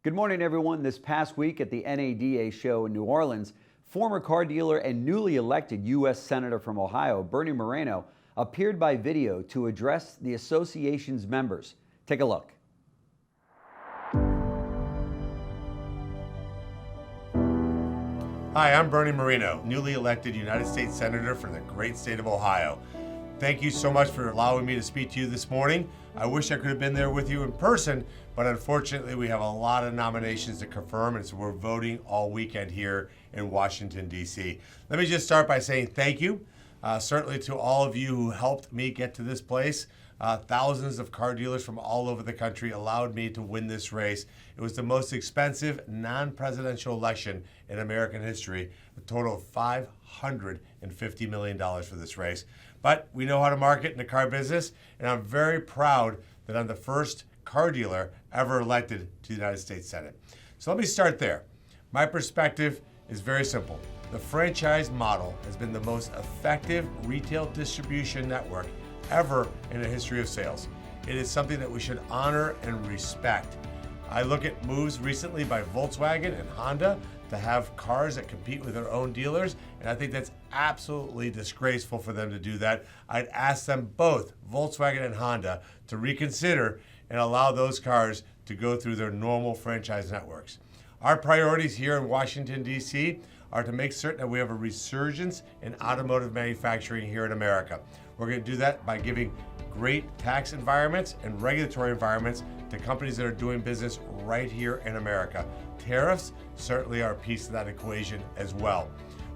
Good morning, everyone. This past week at the NADA show in New Orleans, former car dealer and newly elected U.S. Senator from Ohio, Bernie Moreno, appeared by video to address the association's members. Take a look. Hi, I'm Bernie Moreno, newly elected United States Senator for the great state of Ohio. Thank you so much for allowing me to speak to you this morning. I wish I could have been there with you in person, but unfortunately we have a lot of nominations to confirm, and so we're voting all weekend here in Washington, D.C. Let me just start by saying thank you, certainly to all of you who helped me get to this place. Thousands of car dealers from all over the country allowed me to win this race. It was the most expensive non-presidential election in American history, a total of $550 million for this race. But we know how to market in the car business, and I'm very proud that I'm the first car dealer ever elected to the United States Senate. So let me start there. My perspective is very simple. The franchise model has been the most effective retail distribution network ever in the history of sales. It is something that we should honor and respect. I look at moves recently by Volkswagen and Honda to have cars that compete with their own dealers, and I think that's absolutely disgraceful for them to do that. I'd ask them both, Volkswagen and Honda, to reconsider and allow those cars to go through their normal franchise networks. Our priorities here in Washington, D.C. are to make certain that we have a resurgence in automotive manufacturing here in America. We're going to do that by giving great tax environments and regulatory environments to companies that are doing business right here in America. Tariffs certainly are a piece of that equation as well.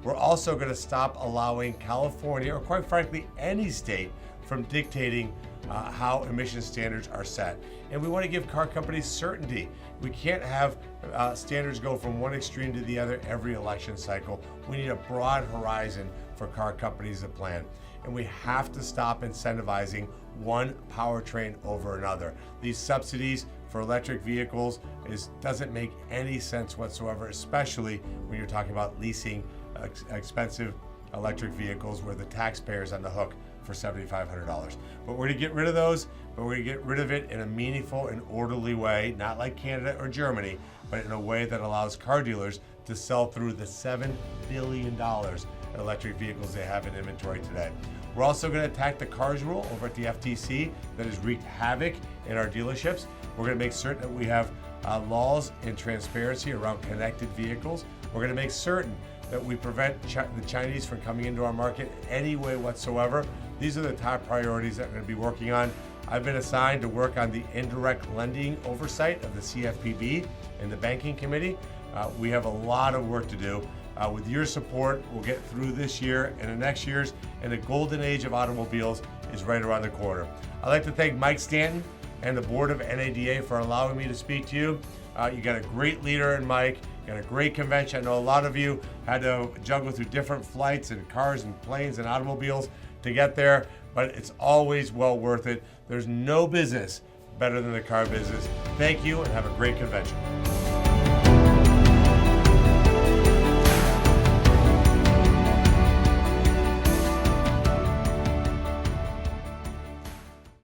We're also going to stop allowing California, or quite frankly any state, from dictating how emission standards are set. And we want to give car companies certainty. We can't have standards go from one extreme to the other every election cycle. We need a broad horizon for car companies to plan. And we have to stop incentivizing one powertrain over another. These subsidies for electric vehicles doesn't make any sense whatsoever, especially when you're talking about leasing expensive electric vehicles where the taxpayer's on the hook for $7,500. But we're going to get rid of those, but we're going to get rid of it in a meaningful and orderly way, not like Canada or Germany, but in a way that allows car dealers to sell through the $7 billion in electric vehicles they have in inventory today. We're also going to attack the CARS rule over at the FTC that has wreaked havoc in our dealerships. We're going to make certain that we have laws and transparency around connected vehicles. We're going to make certain that we prevent the Chinese from coming into our market any way whatsoever. These are the top priorities that we're going to be working on. I've been assigned to work on the indirect lending oversight of the CFPB and the Banking Committee. We have a lot of work to do. With your support, we'll get through this year and the next years, and the golden age of automobiles is right around the corner. I'd like to thank Mike Stanton and the board of NADA for allowing me to speak to you. You got a great leader in Mike, you got a great convention. I know a lot of you had to juggle through different flights and cars and planes and automobiles to get there, but it's always well worth it. There's no business better than the car business. Thank you and have a great convention.